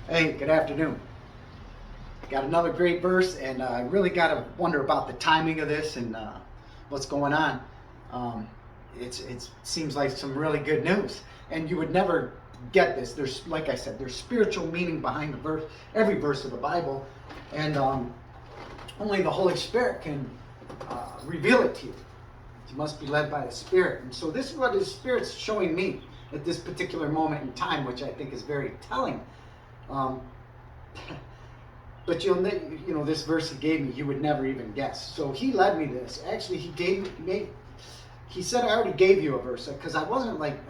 Hey, good afternoon. Got another great verse, and I really got to wonder about the timing of this and what's going on. Um, it seems like some really good news, and you would never get this. There's, like I said, there's spiritual meaning behind the verse, every verse of the Bible, and only the Holy Spirit can reveal it to you. You must be led by the Spirit, and so this is what the Spirit's showing me at this particular moment in time, which I think is very telling. Um, But this verse he gave me, you would never even guess. So he led me this. Actually, he said, I already gave you a verse, because I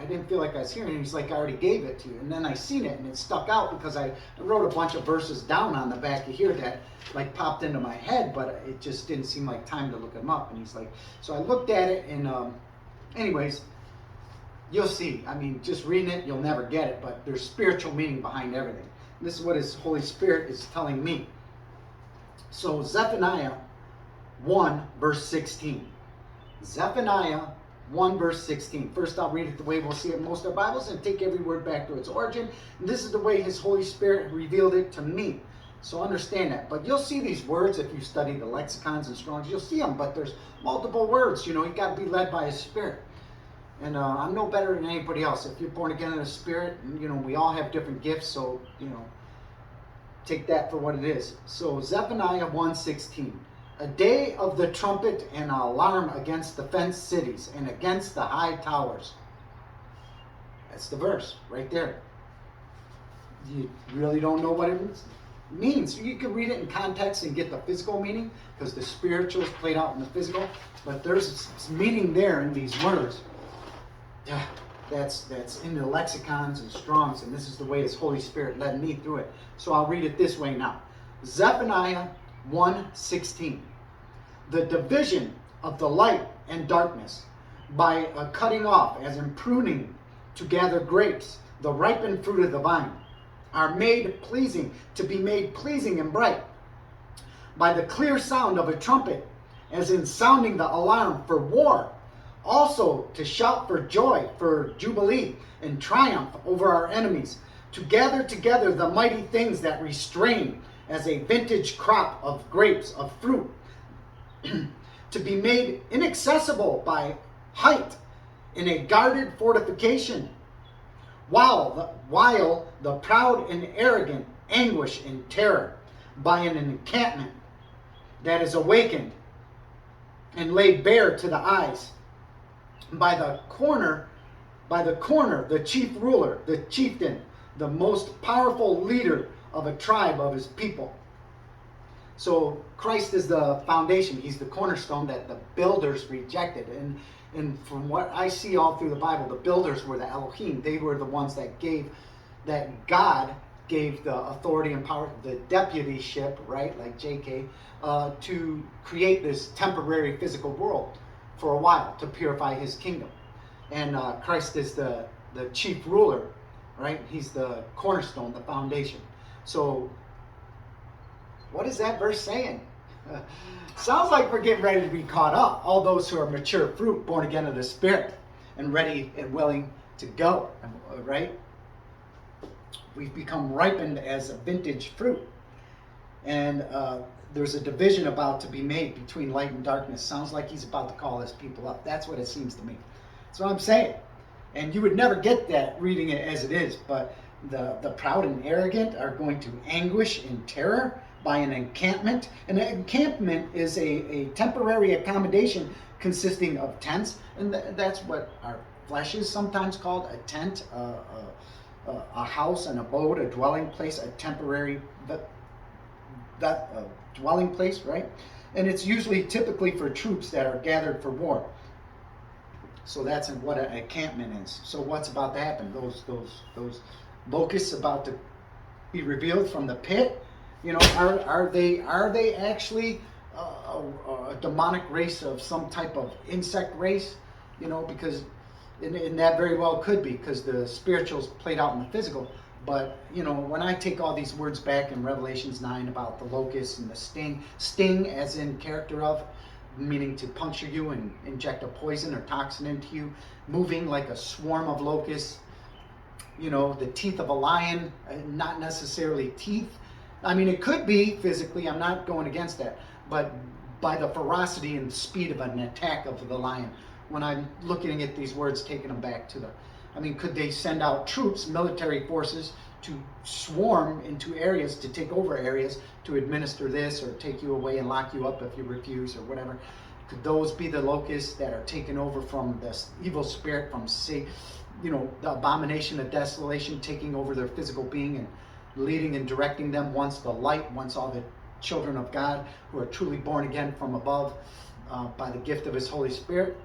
didn't feel like I was hearing it. He's like, I already gave it to you. And then I seen it, and it stuck out because I wrote a bunch of verses down on the back of here that like popped into my head, but it just didn't seem like time to look them up. And he's like, so I looked at it, and anyways, you'll see. I mean, just reading it, you'll never get it, but there's spiritual meaning behind everything. This is what his Holy Spirit is telling me. So Zephaniah 1 verse 16. Zephaniah 1 verse 16. First I'll read it the way we'll see it in most of our Bibles and take every word back to its origin. And this is the way his Holy Spirit revealed it to me. So understand that. But you'll see these words if you study the lexicons and Strongs. You'll see them, but there's multiple words. You got to be led by his Spirit. And I'm no better than anybody else. If you're born again in the Spirit, we all have different gifts, so, take that for what it is. So Zephaniah 1:16. A day of the trumpet and an alarm against the fenced cities and against the high towers. That's the verse right there. You really don't know what it means. You can read it in context and get the physical meaning, because the spiritual is played out in the physical, but there's meaning there in these words. That's in the lexicons and Strongs, and this is the way his Holy Spirit led me through it. So I'll read it this way now. Zephaniah 1:16. The division of the light and darkness by a cutting off, as in pruning to gather grapes, the ripened fruit of the vine, are made pleasing, to be made pleasing and bright, by the clear sound of a trumpet, as in sounding the alarm for war, also to shout for joy, for jubilee and triumph over our enemies, to gather together the mighty things that restrain, as a vintage crop of grapes of fruit, to be made inaccessible by height in a guarded fortification, while the proud and arrogant anguish in terror by an encampment that is awakened and laid bare to the eyes. By the corner, the chief ruler, the chieftain, the most powerful leader of a tribe of his people. So Christ is the foundation. He's the cornerstone that the builders rejected. And from what I see all through the Bible, the builders were the Elohim. They were the ones that God gave the authority and power, the deputyship, right, like JK, to create this temporary physical world for a while, to purify his kingdom. And Christ is the chief ruler, right? He's the cornerstone, the foundation. So what is that verse saying? Sounds like we're getting ready to be caught up. All those who are mature fruit, born again of the Spirit, and ready and willing to go, right? We've become ripened as a vintage fruit. And there's a division about to be made between light and darkness. Sounds like he's about to call his people up. That's what it seems to me. That's what I'm saying. And you would never get that reading it as it is, but the proud and arrogant are going to anguish in terror by an encampment. An encampment is a temporary accommodation consisting of tents, and that's what our flesh is sometimes called, a tent, a house, an abode, a dwelling place, a temporary dwelling place, right? And it's typically for troops that are gathered for war. So that's what an encampment is. So what's about to happen? Those locusts about to be revealed from the pit. Are they actually a demonic race of some type of insect race? Because and that very well could be, because the spiritual's played out in the physical. But, when I take all these words back in Revelations 9 about the locust and the sting as in character of, meaning to puncture you and inject a poison or toxin into you, moving like a swarm of locusts, the teeth of a lion, not necessarily teeth. I mean, it could be physically, I'm not going against that, but by the ferocity and speed of an attack of the lion. When I'm looking at these words, taking them back to could they send out troops, military forces, to swarm into areas, to take over areas, to administer this, or take you away and lock you up if you refuse, or whatever? Could those be the locusts that are taken over from this evil spirit, from the abomination of desolation, taking over their physical being and leading and directing them once all the children of God who are truly born again from above by the gift of his Holy Spirit,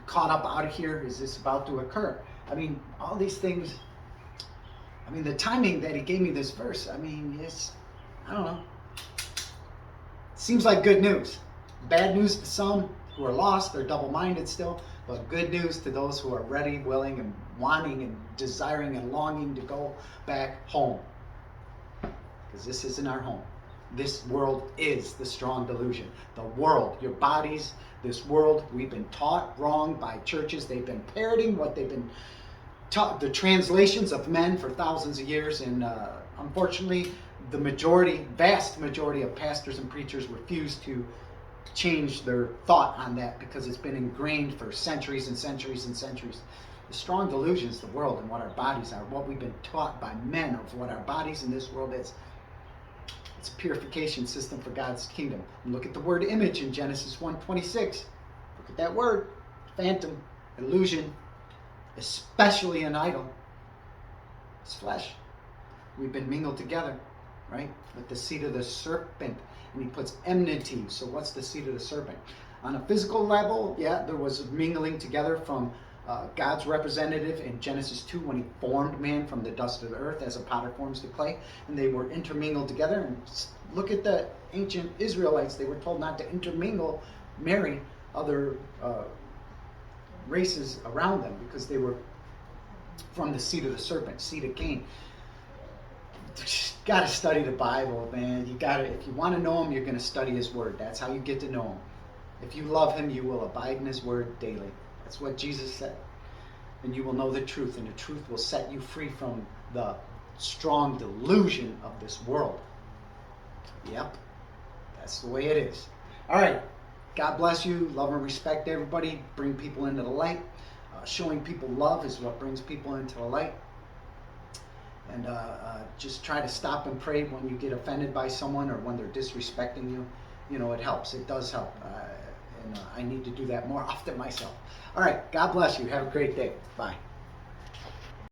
caught up out of here? Is this about to occur? All these things. The timing that he gave me this verse, it's, I don't know. Seems like good news. Bad news to some who are lost, they're double-minded still, but good news to those who are ready, willing, and wanting, and desiring, and longing to go back home. Because this isn't our home. This world is the strong delusion. The world, your bodies, this world, we've been taught wrong by churches. They've been parroting what they've been taught, the translations of men for thousands of years, and unfortunately, the vast majority of pastors and preachers refuse to change their thought on that because it's been ingrained for centuries and centuries and centuries. The strong delusion is the world and what our bodies are, what we've been taught by men of what our bodies in this world is. It's a purification system for God's kingdom. And look at the word image in Genesis 1:26. Look at that word. Phantom, illusion, especially an idol. It's flesh. We've been mingled together, right? With the seed of the serpent. And he puts enmity. So what's the seed of the serpent? On a physical level, there was mingling together from God's representative in Genesis 2 when he formed man from the dust of the earth as a potter forms the clay. And they were intermingled together. And look at the ancient Israelites. They were told not to intermingle, marry other races around them because they were from the seed of the serpent, seed of Cain. Got to study the Bible, man. If you want to know him, you're going to study his word. That's how you get to know him. If you love him, you will abide in his word daily. That's what Jesus said. And you will know the truth, and the truth will set you free from the strong delusion of this world. Yep, that's the way it is. All right, God bless you. Love and respect everybody. Bring people into the light. Showing people love is what brings people into the light. And just try to stop and pray when you get offended by someone or when they're disrespecting you. It helps. It does help. And I need to do that more often myself. All right. God bless you. Have a great day. Bye.